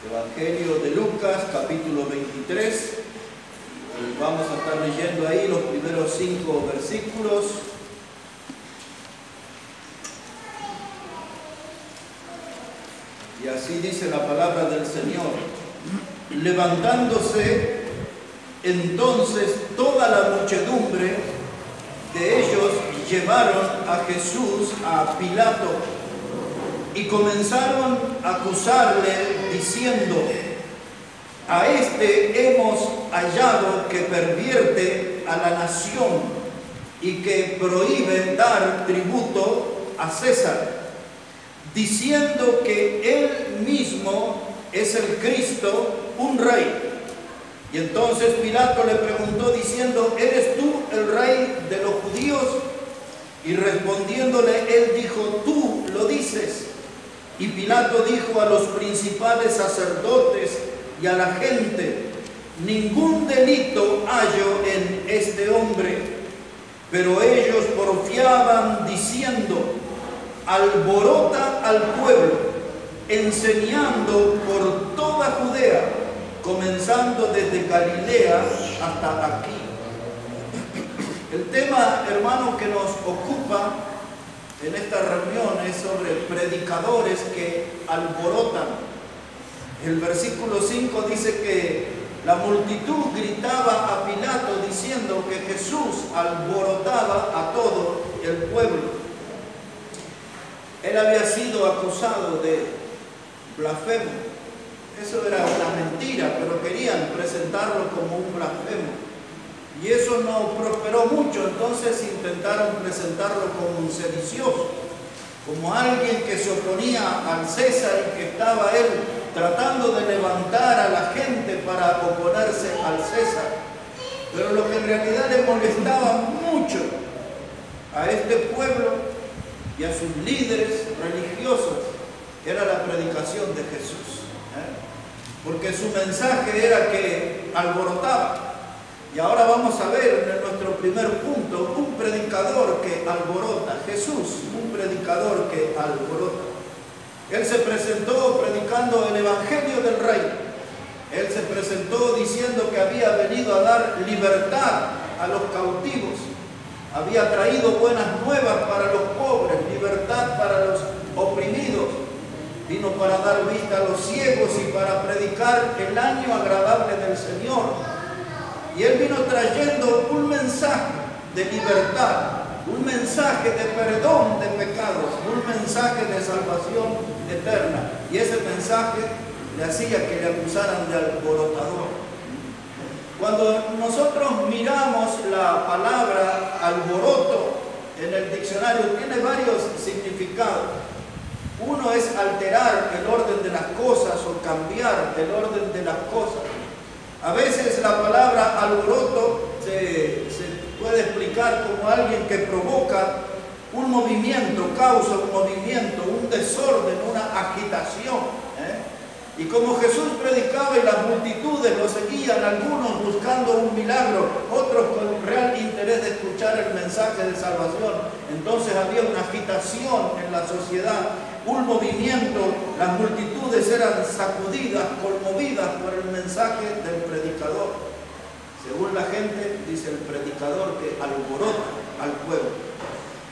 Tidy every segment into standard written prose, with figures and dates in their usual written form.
Evangelio de Lucas, capítulo 23. Vamos a estar leyendo ahí los primeros 5 versículos. Y así dice la palabra del Señor. Levantándose entonces toda la muchedumbre de ellos, llevaron a Jesús a Pilato y comenzaron a acusarle diciendo: a este hemos hallado que pervierte a la nación y que prohíbe dar tributo a César, diciendo que él mismo es el Cristo, un rey. Y entonces Pilato le preguntó diciendo: ¿eres tú el rey de los judíos? Y respondiéndole él dijo: tú lo dices. Y Pilato dijo a los principales sacerdotes y a la gente: ningún delito hallo en este hombre. Pero ellos porfiaban diciendo: alborota al pueblo, enseñando por toda Judea, comenzando desde Galilea hasta aquí. El tema, hermanos, que nos ocupa en esta reunión es sobre predicadores que alborotan. El versículo 5 dice que la multitud gritaba a Pilato diciendo que Jesús alborotaba a todo el pueblo. Él había sido acusado de blasfemo. Eso era una mentira, pero querían presentarlo como un blasfemo. Y eso no prosperó mucho, entonces intentaron presentarlo como un sedicioso, como alguien que se oponía al César y que estaba él tratando de levantar a la gente para oponerse al César. Pero lo que en realidad le molestaba mucho a este pueblo y a sus líderes religiosos era la predicación de Jesús, porque su mensaje era que alborotaba. Y ahora vamos a ver en nuestro primer punto un predicador que alborota. Jesús, un predicador que alborota. Él se presentó predicando el Evangelio del Rey. Él se presentó diciendo que había venido a dar libertad a los cautivos. Había traído buenas nuevas para los pobres, libertad para los oprimidos. Vino para dar vista a los ciegos y para predicar el año agradable del Señor. Y él vino trayendo un mensaje de libertad, un mensaje de perdón de pecados, un mensaje de salvación eterna. Y ese mensaje le hacía que le acusaran de alborotador. Cuando nosotros miramos la palabra alboroto en el diccionario, tiene varios significados. Uno es alterar el orden de las cosas o cambiar el orden de las cosas. A veces la palabra alboroto se puede explicar como alguien que provoca un movimiento, causa un movimiento, un desorden, una agitación. Y como Jesús predicaba y las multitudes lo seguían, algunos buscando un milagro, otros con real interés de escuchar el mensaje de salvación, entonces había una agitación en la sociedad, un movimiento, las multitudes eran sacudidas, conmovidas por el mensaje del predicador. Según la gente, dice el predicador que alborota al pueblo.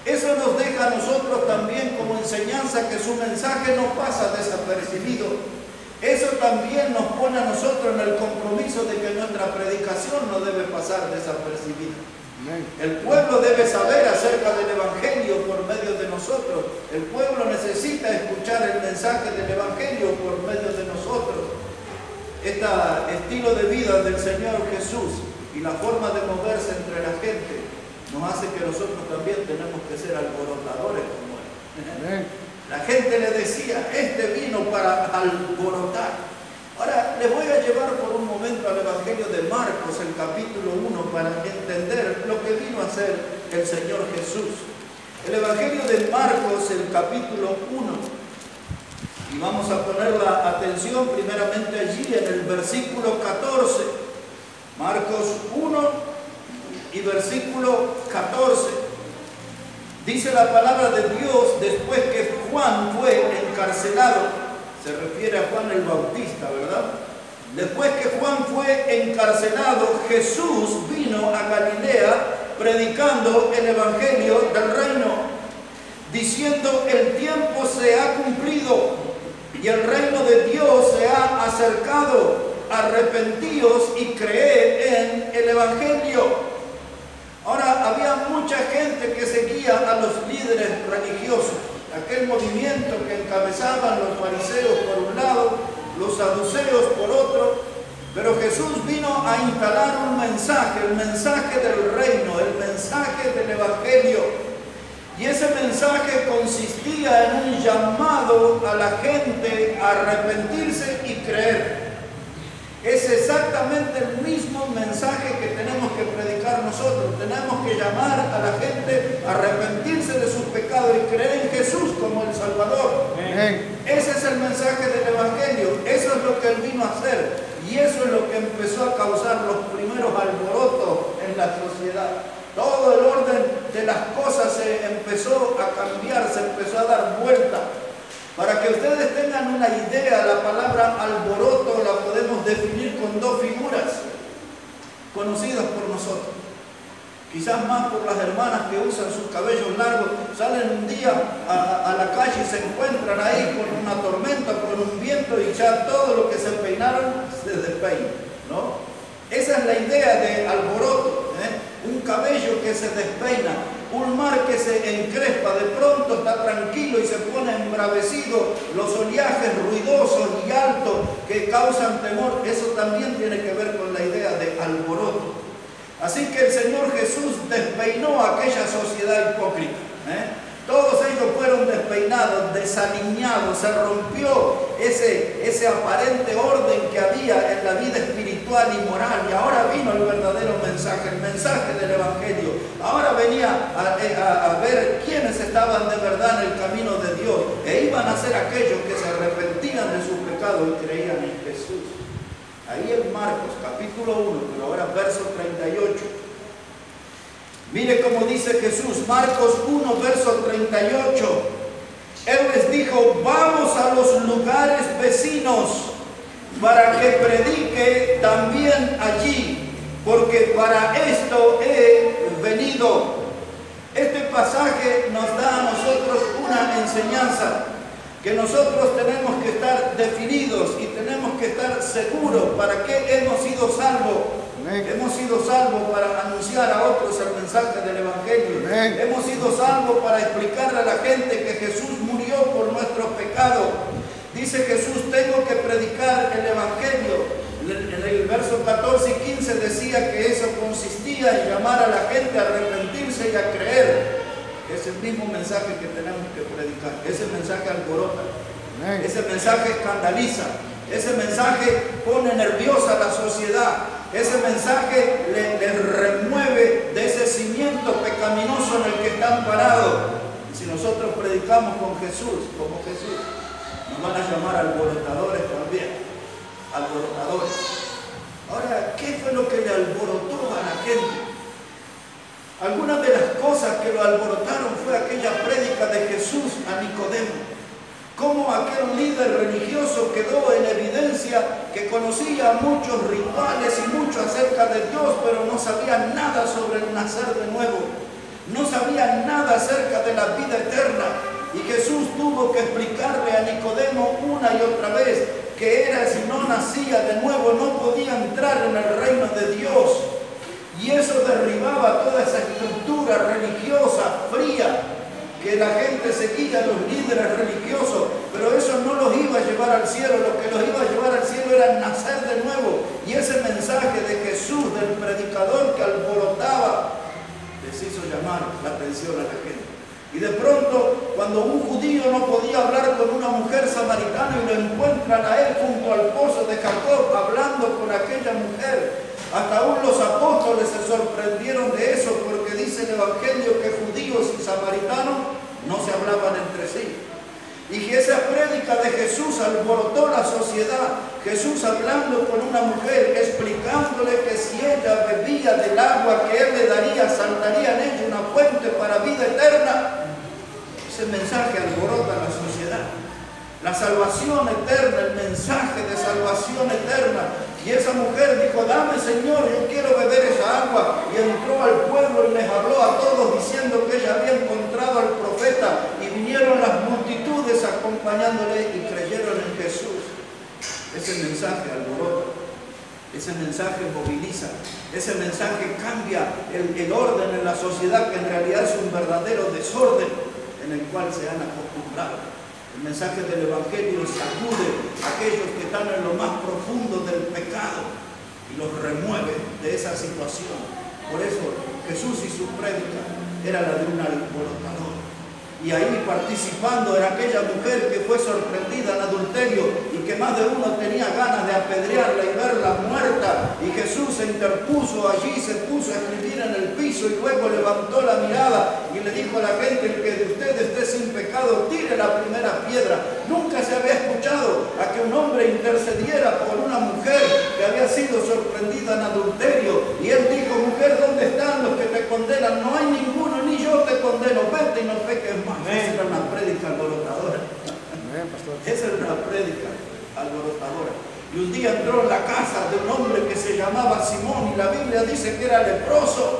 Eso nos deja a nosotros también como enseñanza que su mensaje no pasa desapercibido. Eso también nos pone a nosotros en el compromiso de que nuestra predicación no debe pasar desapercibida. El pueblo debe saber acerca del Evangelio por medio de nosotros. El pueblo necesita escuchar el mensaje del Evangelio por medio de nosotros. Este estilo de vida del Señor Jesús y la forma de moverse entre la gente nos hace que nosotros también tenemos que ser alborotadores como Él. La gente le decía: este vino para alborotar. Ahora les voy a llevar por un momento al Evangelio de Marcos, el capítulo 1, para entender lo que vino a hacer el Señor Jesús. El Evangelio de Marcos, el capítulo 1. Y vamos a poner la atención primeramente allí en el versículo 14. Marcos 1 y versículo 14. Dice la palabra de Dios: después que Juan fue encarcelado, Se refiere a Juan el Bautista, ¿verdad? Después que Juan fue encarcelado, Jesús vino a Galilea predicando el Evangelio del reino, diciendo: el tiempo se ha cumplido y el reino de Dios se ha acercado. Arrepentíos y creed en el Evangelio. Ahora, había mucha gente que seguía a los líderes religiosos, aquel movimiento que encabezaban los fariseos por un lado, los saduceos por otro, pero Jesús vino a instalar un mensaje, el mensaje del reino, el mensaje del Evangelio. Y ese mensaje consistía en un llamado a la gente a arrepentirse y creer. Es exactamente el mismo mensaje que tenemos que predicar nosotros. Tenemos que llamar a la gente a arrepentirse de sus pecados y creer en Jesús como el Salvador. Amén. Ese es el mensaje del Evangelio. Eso es lo que Él vino a hacer. Y eso es lo que empezó a causar los primeros alborotos en la sociedad. Todo el orden de las cosas se empezó a cambiar, se empezó a dar vuelta. Para que ustedes tengan una idea, la palabra alboroto la podemos definir con dos figuras conocidas por nosotros. Quizás más por las hermanas que usan sus cabellos largos, salen un día a la calle y se encuentran ahí con una tormenta, con un viento, y ya todo lo que se peinaron se despeina, ¿no? Esa es la idea de alboroto, un cabello que se despeina, un mar que se encrespa, de pronto está tranquilo y se pone embravecido, los oleajes ruidosos y altos que causan temor. Eso también tiene que ver con la idea de alboroto. Así que el Señor Jesús despeinó a aquella sociedad hipócrita. Todos ellos fueron despeinados, desaliñados, se rompió ese aparente orden que había en la vida espiritual y moral, y ahora vino el verdadero mensaje, el mensaje del Evangelio. Ahora venía a ver quiénes estaban de verdad en el camino de Dios, e iban a ser aquellos que se arrepentían de sus pecados y creían en Jesús. Ahí en Marcos capítulo 1, pero ahora verso 38. Mire cómo dice Jesús, Marcos 1, verso 38. Él les dijo: vamos a los lugares vecinos para que predique también allí, porque para esto he venido. Este pasaje nos da a nosotros una enseñanza, que nosotros tenemos que estar definidos y tenemos que estar seguros para qué hemos sido salvos. Hemos sido salvos para anunciar a otros el mensaje del Evangelio. Hemos sido salvos para explicarle a la gente que Jesús murió por nuestros pecados. Dice Jesús: tengo que predicar el Evangelio. En el verso 14 y 15 decía que eso consistía en llamar a la gente a arrepentirse y a creer. Es el mismo mensaje que tenemos que predicar. Ese mensaje alborota, ese mensaje escandaliza, ese mensaje pone nerviosa a la sociedad. Ese mensaje les remueve de ese cimiento pecaminoso en el que están parados. Y si nosotros predicamos con Jesús, como Jesús, nos van a llamar alborotadores también. Alborotadores. Ahora, ¿qué fue lo que le alborotó a la gente? Algunas de las cosas que lo alborotaron fue aquella prédica de Jesús a Nicodemo. Cómo aquel líder religioso quedó en evidencia que conocía muchos rituales y mucho acerca de Dios, pero no sabía nada sobre el nacer de nuevo. No sabía nada acerca de la vida eterna. Y Jesús tuvo que explicarle a Nicodemo una y otra vez que era, si no nacía de nuevo, no podía entrar en el reino de Dios. Y eso derribaba toda esa estructura religiosa fría que la gente seguía a los líderes religiosos, pero eso no los iba a llevar al cielo. Lo que los iba a llevar al cielo era nacer de nuevo. Y ese mensaje de Jesús, del predicador que alborotaba, les hizo llamar la atención a la gente. Y de pronto, cuando un judío no podía hablar con una mujer samaritana y lo encuentran a él junto al pozo de Jacob hablando con aquella mujer, hasta aún los apóstoles se sorprendieron de eso, porque dice el Evangelio que judíos y samaritanos no se hablaban entre sí. Y que esa prédica de Jesús alborotó la sociedad. Jesús hablando con una mujer, explicándole que si ella bebía del agua que Él le daría, saltaría en ella una fuente para vida eterna. Ese mensaje alborota la sociedad. la salvación eterna, el mensaje de salvación eterna. Y esa mujer dijo, dame Señor, yo quiero beber esa agua. Y entró al pueblo y les habló a todos diciendo que ella había encontrado al profeta. Y vinieron las multitudes acompañándole y creyeron en Jesús. Ese mensaje alborota, ese mensaje moviliza, ese mensaje cambia el orden en la sociedad, que en realidad es un verdadero desorden en el cual se han acostumbrado. El mensaje del Evangelio sacude a aquellos que están en lo más profundo del pecado y los remueve de esa situación. Por eso Jesús y su prédica era la de un alborotador. Y ahí participando era aquella mujer que fue sorprendida en adulterio y que más de uno tenía ganas de apedrearla y verla muerta. Y Jesús se interpuso allí, se puso a escribir en el piso y luego levantó la mirada y le dijo a la gente: el que de usted esté sin pecado, tire la primera piedra. Nunca se había escuchado a que un hombre intercediera por una mujer que había sido sorprendida en adulterio. Y él dijo: mujer, ¿dónde están los que te condenan? No hay ninguno, ni yo te condeno, vete y no peques más. Esa era una prédica alborotadora. Esa era una prédica alborotadora. Y un día entró en la casa de un hombre que se llamaba Simón, y la Biblia dice que era leproso.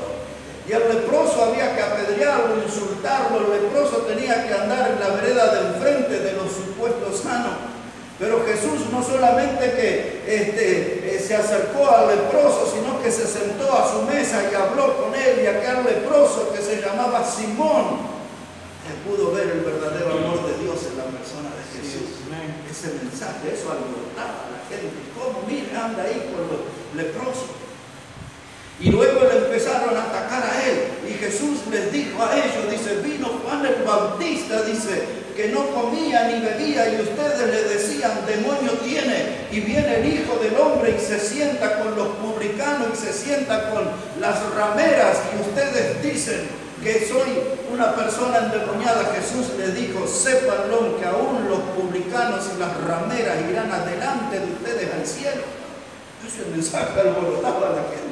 Y al leproso había que apedrearlo, insultarlo. El leproso tenía que andar en la vereda de enfrente de los supuestos sanos. Pero Jesús no solamente que se acercó al leproso, sino que se sentó a su mesa y habló con él. Y aquel leproso que se llamaba Simón pudo ver el verdadero amor de Dios en la persona de Jesús. Ese mensaje, eso alborotaba a la gente. ¿Cómo? Mira, anda ahí con los leprosos. Y luego le empezaron a atacar a él. Y Jesús les dijo a ellos, dice: vino Juan el Bautista, dice, que no comía ni bebía, y ustedes le decían: demonio tiene. Y viene el Hijo del Hombre y se sienta con los publicanos y se sienta con las rameras, y ustedes dicen que soy una persona endemoniada. Jesús les dijo: sépanlo, que aún los publicanos y las rameras irán adelante de ustedes al cielo. Ese mensaje alborotaba a la gente.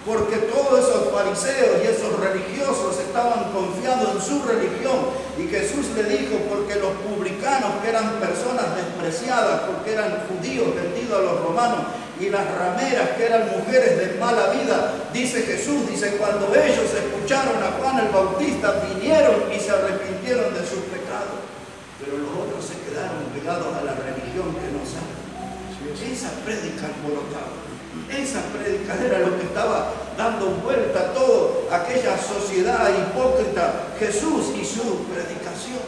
Porque todos esos fariseos y esos religiosos estaban confiando en su religión. Y Jesús le dijo: porque los publicanos, que eran personas despreciadas, porque eran judíos vendidos a los romanos, y las rameras, que eran mujeres de mala vida, dice Jesús, dice, cuando ellos escucharon a Juan el Bautista, vinieron y se arrepintieron de sus pecados. Pero los otros se quedaron pegados a la religión que no saben. Esa prédica alborotaba. Esa prédica era lo que estaba dando vuelta a toda aquella sociedad hipócrita. Jesús y su predicación.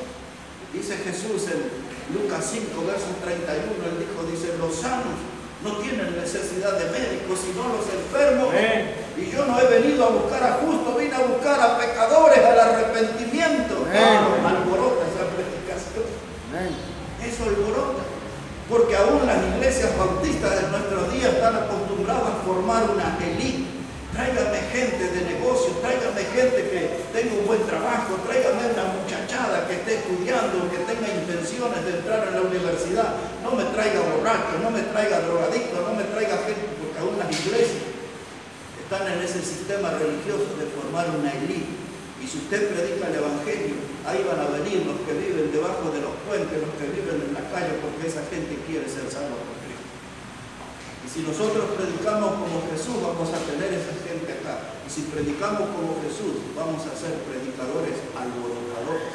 Dice Jesús en Lucas 5, verso 31, él dijo, dice: los sanos no tienen necesidad de médicos, sino los enfermos. Y yo no he venido a buscar a justos, vine a buscar a pecadores al arrepentimiento. Alborota esa predicación. Eso alborota. Porque aún las iglesias bautistas de nuestros días están acostumbradas a formar una élite. Tráigame gente de negocios, tráigame gente que tenga un buen trabajo, tráigame una muchachada que esté estudiando, que tenga intenciones de entrar en la universidad. No me traiga borrachos, no me traiga drogadictos, no me traiga gente, porque aún las iglesias están en ese sistema religioso de formar una élite. Y si usted predica el Evangelio, ahí van a venir los que viven debajo de los puentes, los que viven en la calle, porque esa gente quiere ser salva por Cristo. Y si nosotros predicamos como Jesús, vamos a tener esa gente acá. Y si predicamos como Jesús, vamos a ser predicadores alborotadores.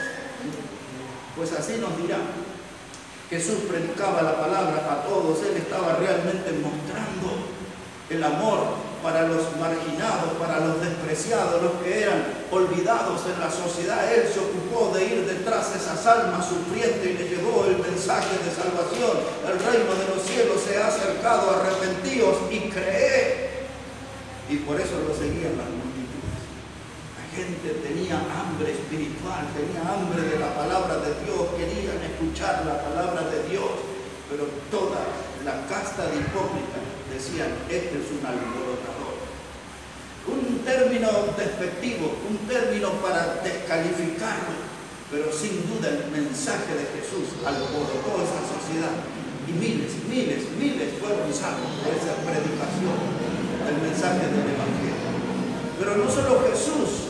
Pues así nos dirá. Jesús predicaba la palabra a todos. Él estaba realmente mostrando el amor para los marginados, para los despreciados, los que eran olvidados en la sociedad. Él se ocupó de ir detrás de esas almas sufrientes y le llevó el mensaje de salvación. El reino de los cielos se ha acercado, arrepentíos y creed. Y por eso lo seguían las multitudes. La gente tenía hambre espiritual, tenía hambre de la palabra de Dios, querían escuchar la palabra de Dios, pero toda la casta de hipócritas decían: este es un alborotador. Un término despectivo, un término para descalificarlo, pero sin duda el mensaje de Jesús alborotó esa sociedad. Y miles fueron salvos por esa predicación del mensaje del Evangelio. Pero no solo Jesús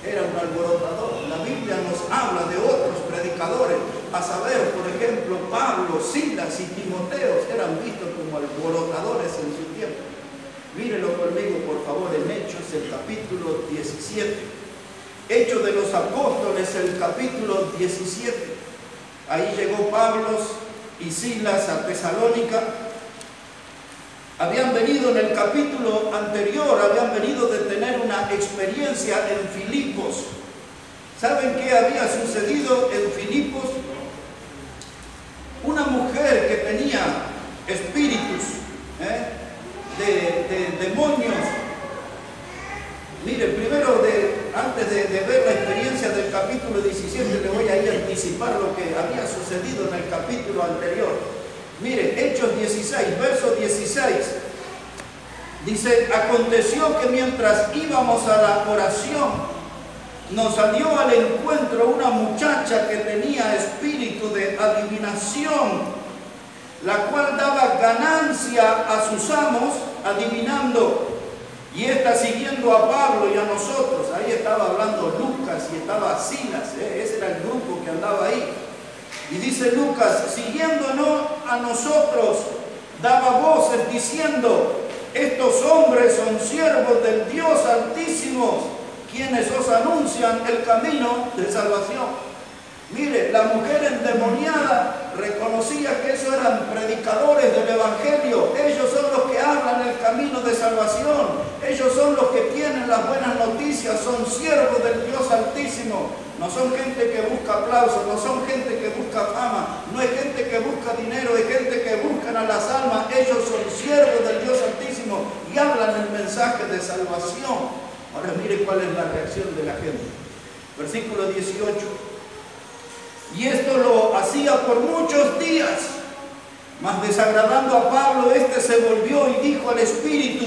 era un alborotador. La Biblia nos habla de otros predicadores. a saber, por ejemplo, Pablo, Silas y Timoteo, eran vistos como alborotadores en su tiempo. Mírenlo conmigo, por favor, en Hechos, el capítulo 17. Hechos de los Apóstoles, el capítulo 17. Ahí llegó Pablo y Silas a Tesalónica. Habían venido en el capítulo anterior, habían venido de tener una experiencia en Filipos. ¿Saben qué había sucedido en Filipos? Una mujer que tenía espíritus de demonios. Mire, primero, antes de ver la experiencia del capítulo 17, le voy a ir a anticipar lo que había sucedido en el capítulo anterior. Mire, Hechos 16, verso 16, dice: aconteció que mientras íbamos a la oración, nos salió al encuentro una muchacha que tenía espíritu de adivinación, la cual daba ganancia a sus amos adivinando. Y esta siguiendo a Pablo y a nosotros, ahí estaba hablando Lucas y estaba Silas, ese era el grupo que andaba ahí. Y dice Lucas: siguiéndonos a nosotros, daba voces diciendo: estos hombres son siervos del Dios Altísimo, quienes os anuncian el camino de salvación. Mire, la mujer endemoniada reconocía que esos eran predicadores del Evangelio. Ellos son los que hablan el camino de salvación. Ellos son los que tienen las buenas noticias. Son siervos del Dios Altísimo. No son gente que busca aplausos, no son gente que busca fama, no hay gente que busca dinero, hay gente que buscan a las almas. Ellos son siervos del Dios Altísimo y hablan el mensaje de salvación. Ahora mire cuál es la reacción de la gente. Versículo 18. Y esto lo hacía por muchos días, mas desagradando a Pablo, este se volvió y dijo al espíritu: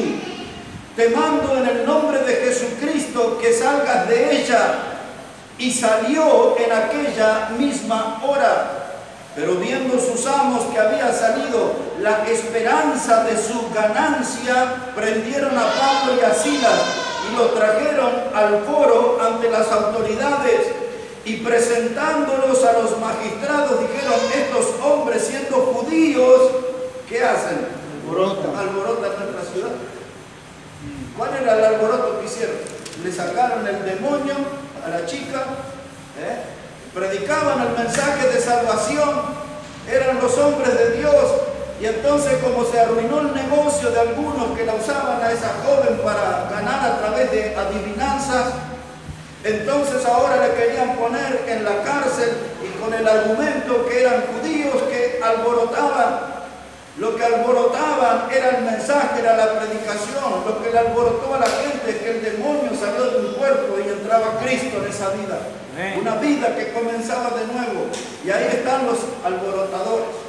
te mando en el nombre de Jesucristo que salgas de ella. Y salió en aquella misma hora. Pero viendo sus amos que había salido la esperanza de su ganancia, prendieron a Pablo y a Silas y los trajeron al foro ante las autoridades. Y presentándolos a los magistrados, dijeron: estos hombres, siendo judíos, ¿qué hacen? Alborotan nuestra ciudad. ¿Cuál era el alboroto que hicieron? Le sacaron el demonio a la chica, predicaban el mensaje de salvación, eran los hombres de Dios. Y entonces, como se arruinó el negocio de algunos que la usaban a esa joven para ganar a través de adivinanzas, entonces ahora le querían poner en la cárcel, y con el argumento que eran judíos que alborotaban. Lo que alborotaban era el mensaje, era la predicación. Lo que le alborotó a la gente es que el demonio salió de un cuerpo y entraba Cristo en esa vida. Una vida que comenzaba de nuevo. Y ahí están los alborotadores.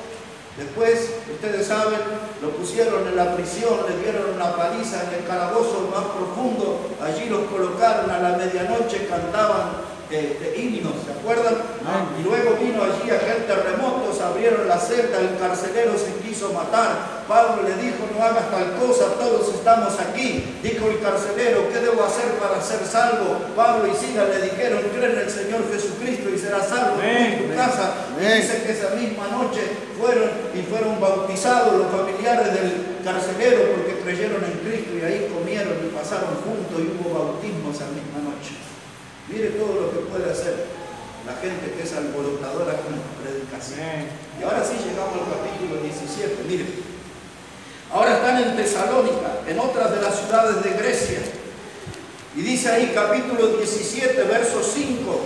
Después, ustedes saben, lo pusieron en la prisión, le dieron una paliza en el calabozo más profundo. Allí los colocaron a la medianoche, cantaban himnos, ¿se acuerdan? Y luego vino allí aquel terremoto, se abrieron la celda, el carcelero se quiso matar. Pablo le dijo: no hagas tal cosa, todos estamos aquí. Dijo el carcelero: ¿qué debo hacer para ser salvo? Pablo y Silas le dijeron: cree en el Señor Jesucristo y serás salvo en tu casa. Y dice que esa misma noche fueron bautizados los familiares del carcelero, porque creyeron en Cristo, y ahí comieron y pasaron juntos y hubo bautismo esa misma noche. Mire todo lo que puede hacer la gente que es alborotadora con la predicación. Y ahora sí llegamos al capítulo 17. Mire, ahora están en Tesalónica, en otras de las ciudades de Grecia. Y dice ahí, capítulo 17, verso 5.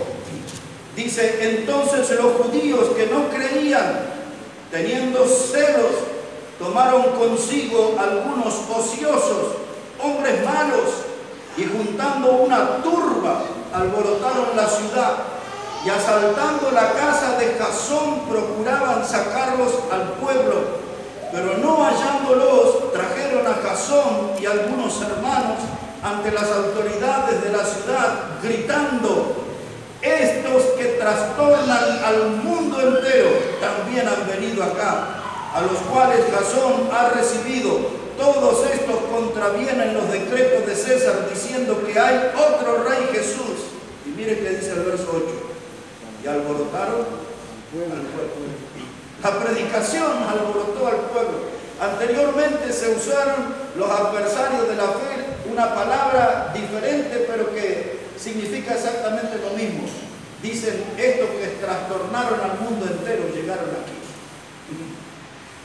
Dice: entonces los judíos que no creían, teniendo celos, tomaron consigo algunos ociosos, hombres malos, y juntando una turba, alborotaron la ciudad, y asaltando la casa de Jasón, procuraban sacarlos al pueblo. Pero no hallándolos, trajeron a Jasón y algunos hermanos ante las autoridades de la ciudad, gritando: estos que trastornan al mundo entero también han venido acá, a los cuales Jasón ha recibido. Todos estos contravienen los decretos de César, diciendo que hay otro rey, Jesús. Y mire que dice el verso 8: y alborotaron al pueblo. La predicación alborotó al pueblo. Anteriormente se usaron los adversarios de la fe una palabra diferente, pero que significa exactamente lo mismo. Dicen, estos que trastornaron al mundo entero llegaron aquí.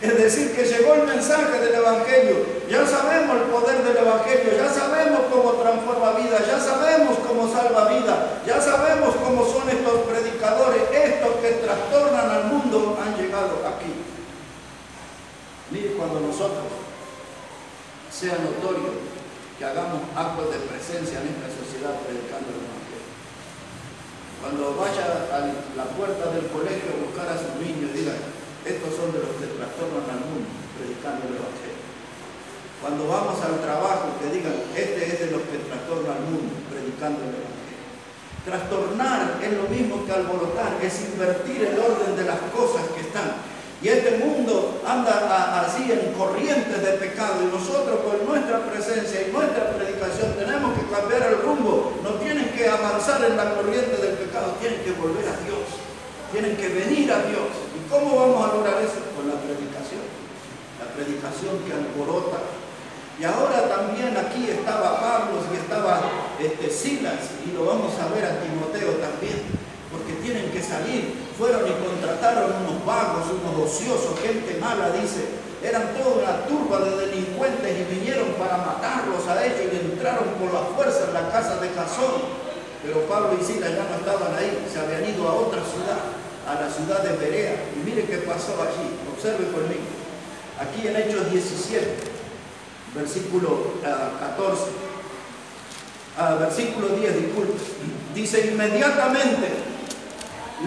Es decir, que llegó el mensaje del Evangelio. Ya sabemos el poder del Evangelio, ya sabemos cómo transforma vida, ya sabemos cómo salva vida, ya sabemos cómo son estos predicadores, estos que trastornan al mundo han llegado aquí. Mire, cuando nosotros sea notorio que hagamos actos de presencia en esta sociedad predicando el Evangelio. Cuando vaya a la puerta del colegio a buscar a sus niños y diga, estos son de los que trastornan al mundo, predicando el Evangelio. Cuando vamos al trabajo, que digan, este es de los que trastornan al mundo, predicando el Evangelio. Trastornar es lo mismo que alborotar, es invertir el orden de las cosas que están. Y este mundo anda así en corrientes de pecado, y nosotros con nuestra presencia y nuestra predicación tenemos que cambiar el rumbo. No tienen que avanzar en la corriente del pecado, tienen que volver a Dios, tienen que venir a Dios. ¿Y cómo vamos a lograr eso? Con la predicación que alborota. Y ahora también aquí estaba Pablo y estaba Silas, y lo vamos a ver a Timoteo también, porque tienen que salir. Fueron y contrataron unos vagos, unos ociosos, gente mala, dice. Eran toda una turba de delincuentes y vinieron para matarlos a ellos y entraron por la fuerza en la casa de Jasón. Pero Pablo y Silas ya no estaban ahí, se habían ido a otra ciudad, a la ciudad de Berea. Y mire qué pasó allí, observe conmigo. Aquí en Hechos 17, versículo 14, versículo 10, disculpe. Dice, inmediatamente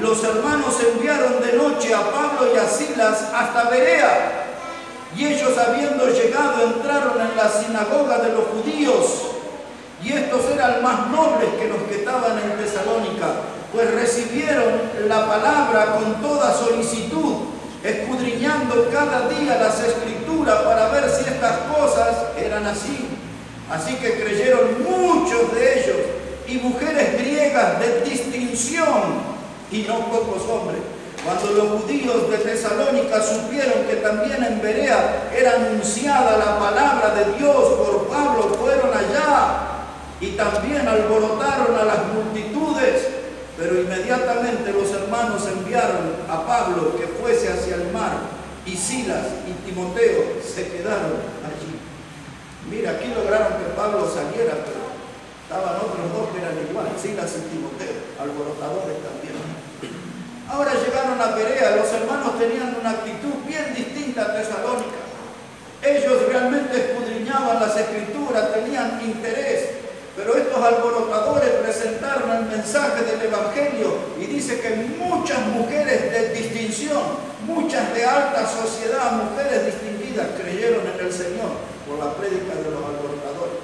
los hermanos enviaron de noche a Pablo y a Silas hasta Berea, y ellos habiendo llegado entraron en la sinagoga de los judíos, y estos eran más nobles que los que estaban en Tesalónica, pues recibieron la palabra con toda solicitud, escudriñando cada día las escrituras para ver si estas cosas eran así. Así que creyeron muchos de ellos, y mujeres griegas de distinción, y no pocos hombres. Cuando los judíos de Tesalónica supieron que también en Berea era anunciada la palabra de Dios por Pablo, fueron allá y también alborotaron a las multitudes. Pero inmediatamente los hermanos enviaron a Pablo que fuese hacia el mar, y Silas y Timoteo se quedaron allí. Mira, aquí lograron que Pablo saliera, pero estaban otros dos que eran igual, Silas y Timoteo, alborotadores también. Ahora llegaron a Berea. Los hermanos tenían una actitud bien distinta a Tesalónica. Ellos realmente escudriñaban las escrituras, tenían interés, pero estos alborotadores presentaron el mensaje del Evangelio, y dice que muchas mujeres de distinción, muchas de alta sociedad, mujeres distinguidas, creyeron en el Señor por la prédica de los alborotadores.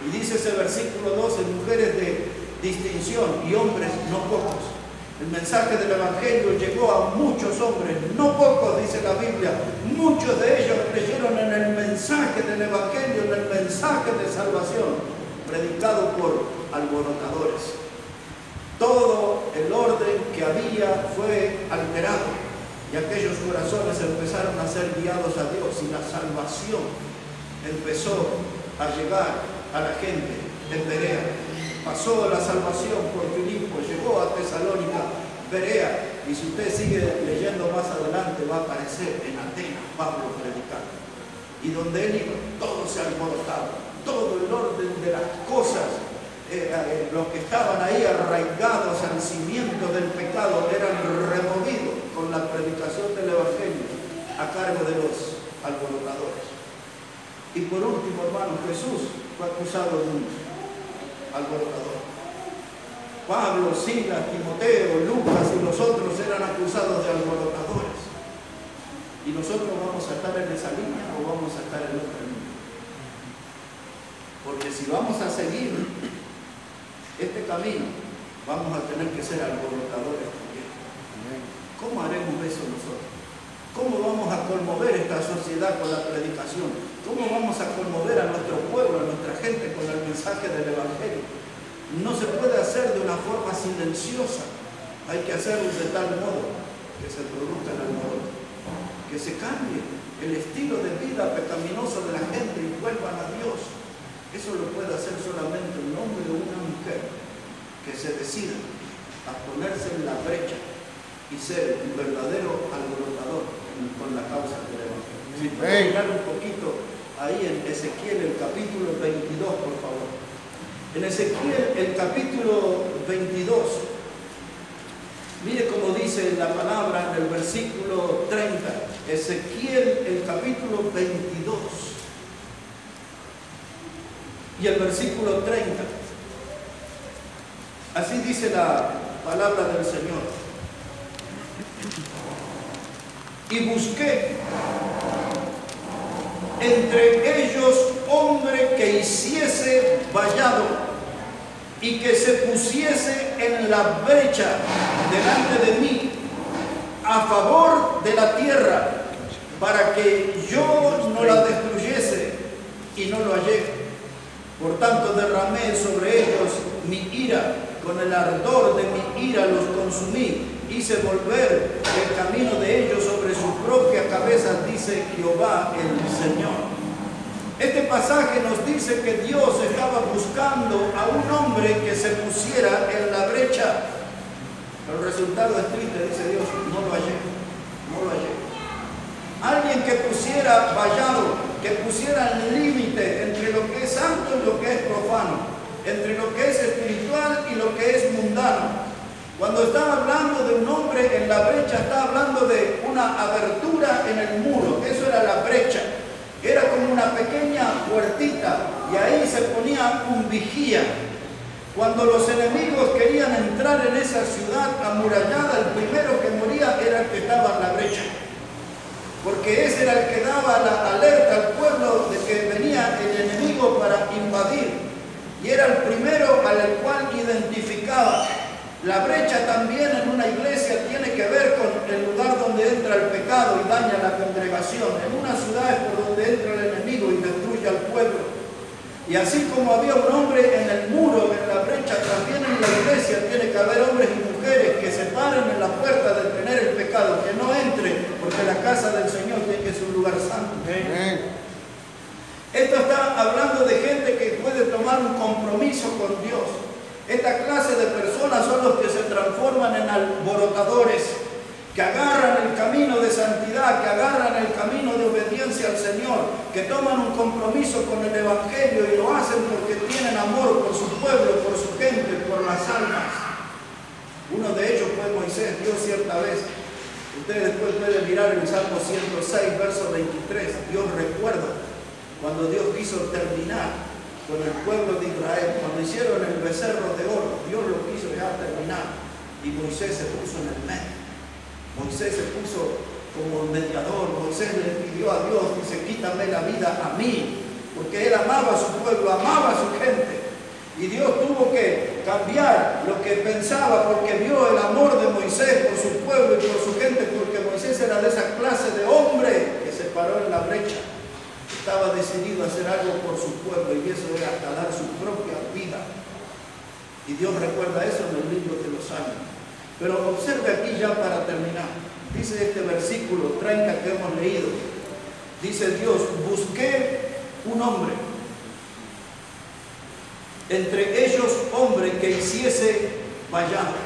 Y dice ese versículo 12, mujeres de distinción y hombres no pocos. El mensaje del Evangelio llegó a muchos hombres, no pocos, dice la Biblia. Muchos de ellos creyeron en el mensaje del Evangelio, en el mensaje de salvación, predicado por alborotadores. Todo el orden que había fue alterado, y aquellos corazones empezaron a ser guiados a Dios, y la salvación empezó a llegar a la gente en Berea. Pasó la salvación por Filipo, llegó a Tesalónica, Berea, y si usted sigue leyendo más adelante va a aparecer en Atenas Pablo predicando. Y donde él iba, todo se alborotaba, todo el orden de las cosas, los que estaban ahí arraigados al cimiento del pecado, eran removidos con la predicación del Evangelio a cargo de los alborotadores. Y por último, hermanos, Jesús fue acusado de un alborotador. Pablo, Silas, Timoteo, Lucas y los otros eran acusados de alborotadores. ¿Y nosotros vamos a estar en esa línea o vamos a estar en otra línea? Porque si vamos a seguir este camino, vamos a tener que ser alborotadores también. ¿Cómo haremos eso nosotros? ¿Cómo vamos a conmover esta sociedad con la predicación? ¿Cómo vamos a conmover a nuestro pueblo, a nuestra gente con el mensaje del Evangelio? No se puede hacer de una forma silenciosa. Hay que hacerlo de tal modo que se produzca el alboroto, que se cambie el estilo de vida pecaminoso de la gente y vuelvan a Dios. Eso lo puede hacer solamente un hombre o una mujer que se decida a ponerse en la brecha y ser un verdadero alborotador con la causa del Evangelio. Si pueden mirar un poquito ahí en Ezequiel, el capítulo 22, por favor. En Ezequiel, el capítulo 22, mire cómo dice la palabra en el versículo 30. Ezequiel, el capítulo 22 y el versículo 30. Así dice la palabra del Señor. Y busqué entre ellos hombre que hiciese vallado y que se pusiese en la brecha delante de mí a favor de la tierra, para que yo no la destruyese, y no lo hallé. Por tanto derramé sobre ellos mi ira, con el ardor de mi ira los consumí, hice volver el camino de ellos sobre su propia cabeza, dice Jehová el Señor. Este pasaje nos dice que Dios estaba buscando a un hombre que se pusiera en la brecha. El resultado es triste, dice Dios, no lo hallé, no lo hallé. Alguien que pusiera vallado, que pusiera el límite entre lo que es santo y lo que es profano, entre lo que es espiritual y lo que es mundano. Cuando estaba hablando de un hombre en la brecha, estaba hablando de una abertura en el muro. Eso era la brecha. Era como una pequeña puertita y ahí se ponía un vigía. Cuando los enemigos querían entrar en esa ciudad amurallada, el primero que moría era el que estaba en la brecha, porque ese era el que daba la alerta al pueblo de que venía el enemigo para invadir, y era el primero al cual identificaba. La brecha también en una iglesia tiene que ver con el lugar donde entra el pecado y daña la congregación. En una ciudad es por donde entra el enemigo y destruye al pueblo. Y así como había un hombre en el muro, en la brecha, también en la iglesia tiene que haber hombres y mujeres que se paren en la puerta de detener el pecado, que no entre, porque la casa del Señor tiene que ser un lugar santo. Esto está hablando de gente que puede tomar un compromiso con Dios. Esta clase de personas son los que se transforman en alborotadores, que agarran el camino de santidad, que agarran el camino de obediencia al Señor, que toman un compromiso con el Evangelio y lo hacen porque tienen amor por su pueblo, por su gente, por las almas. Uno de ellos fue Moisés. Dios cierta vez, ustedes después pueden mirar el Salmo 106, verso 23, Dios recuerda cuando Dios quiso terminar con el pueblo de Israel, cuando hicieron el becerro de oro, Dios lo quiso ya terminar y Moisés se puso en el medio. Moisés se puso como mediador. Moisés le pidió a Dios, dice, quítame la vida a mí, porque él amaba a su pueblo, amaba a su gente, y Dios tuvo que cambiar lo que pensaba, porque vio el amor de Moisés por su pueblo y por su gente, porque Moisés era de esa clase de hombre que se paró en la brecha. Estaba decidido a hacer algo por su pueblo, y eso era hasta dar su propia vida. Y Dios recuerda eso en el libro de los Salmos. Pero observe aquí ya para terminar. Dice este versículo 30 que hemos leído. Dice Dios, busqué un hombre, entre ellos hombre que hiciese vallado.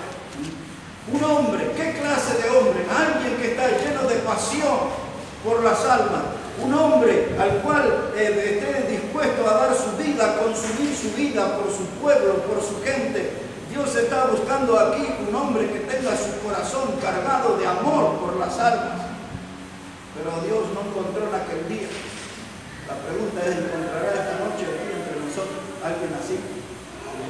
Un hombre, ¿qué clase de hombre? Alguien que está lleno de pasión por las almas. Un hombre al cual esté dispuesto a dar su vida, a consumir su vida por su pueblo, por su gente. Dios está buscando aquí un hombre que tenga su corazón cargado de amor por las almas. Pero Dios no encontró en aquel día. La pregunta es, ¿encontrará esta noche aquí entre nosotros alguien así?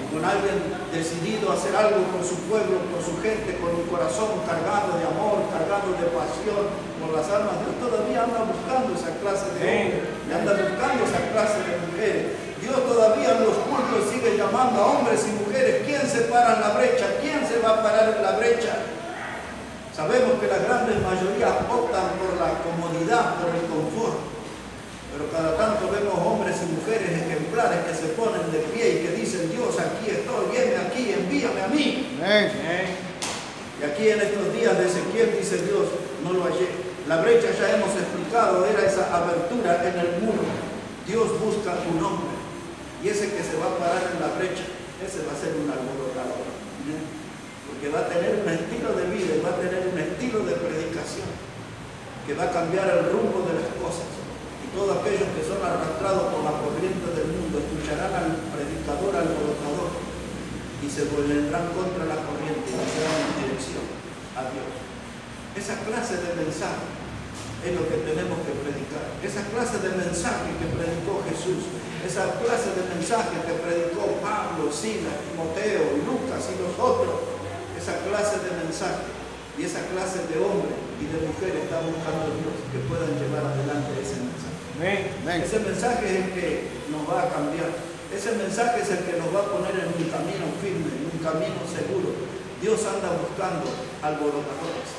Con alguien decidido a hacer algo por su pueblo, por su gente, con un corazón cargado de amor, cargado de pasión por las almas. Dios todavía anda buscando esa clase de hombres, y anda buscando esa clase de mujeres. Dios todavía en los cultos sigue llamando a hombres y mujeres. ¿Quién se para en la brecha? ¿Quién se va a parar en la brecha? Sabemos que las grandes mayorías optan por la comodidad, por el confort. Pero cada tanto vemos hombres y mujeres ejemplares que se ponen de pie y que dicen, Dios, aquí estoy, viene aquí, envíame a mí. Y Y aquí en estos días de Ezequiel dice Dios, no lo hallé. La brecha ya hemos explicado, era esa abertura en el muro. Dios busca un hombre. Y ese que se va a parar en la brecha, ese va a ser un alborotador. Porque va a tener un estilo de vida y va a tener un estilo de predicación que va a cambiar el rumbo de las cosas. Y todos aquellos que son arrastrados por la corriente del mundo escucharán al predicador alborotador y se volverán contra la corriente y serán en dirección a Dios. Esa clase de mensaje es lo que tenemos que predicar. Esa clase de mensaje que predicó Jesús, esa clase de mensaje que predicó Pablo, Silas, Timoteo, Lucas y los otros, esa clase de mensaje y esa clase de hombres y de mujeres está buscando Dios que puedan llevar adelante ese mensaje. Ese mensaje es el que nos va a cambiar. Ese mensaje es el que nos va a poner en un camino firme, en un camino seguro. Dios anda buscando alborotadores.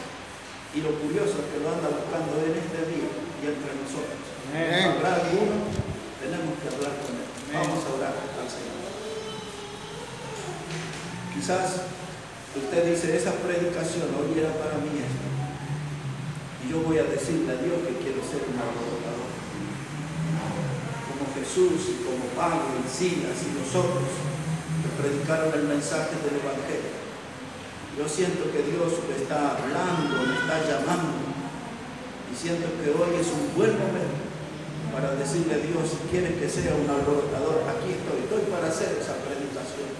Y lo curioso es que lo anda buscando en este día y entre nosotros. Habrá alguno, tenemos que hablar con él. Vamos a orar al Señor. Quizás usted dice, esa predicación hoy era para mí esto. Y yo voy a decirle a Dios que quiero ser un alborotador. Como Jesús y como Pablo y Silas y los otros que predicaron el mensaje del Evangelio. Yo siento que Dios me está hablando, me está llamando. Y siento que hoy es un buen momento para decirle a Dios, si quieres que sea un alborotador, aquí estoy. Estoy para hacer esa predicación.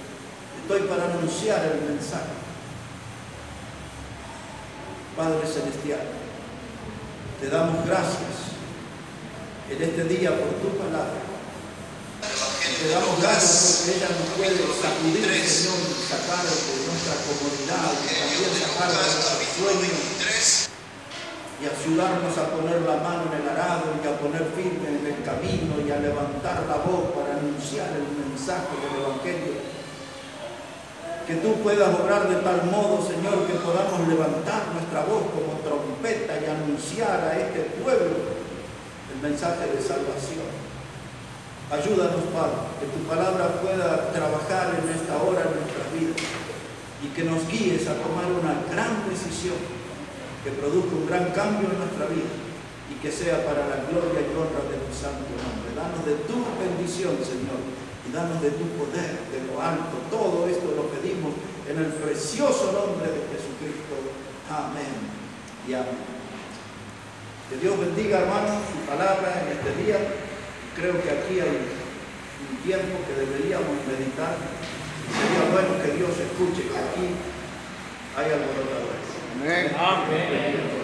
Estoy para anunciar el mensaje. Padre Celestial, te damos gracias en este día por tu palabra. Te damos gracias porque ella nos puede sacudir, Señor, sacar de nuestra comodidad, y también sacar de nuestros sueños y ayudarnos a poner la mano en el arado y a poner firme en el camino y a levantar la voz para anunciar el mensaje del Evangelio. Que tú puedas obrar de tal modo, Señor, que podamos levantar nuestra voz como trompeta y anunciar a este pueblo el mensaje de salvación. Ayúdanos, Padre, que tu palabra pueda trabajar en esta hora en nuestras vidas y que nos guíes a tomar una gran decisión que produzca un gran cambio en nuestra vida y que sea para la gloria y honra de tu santo nombre. Danos de tu bendición, Señor, y danos de tu poder, de lo alto. Todo esto lo pedimos en el precioso nombre de Jesucristo. Amén y amén. Que Dios bendiga, hermanos, su palabra en este día. Creo que aquí hay un tiempo que deberíamos meditar. Sería bueno que Dios escuche que aquí hay alborotadores. Amén.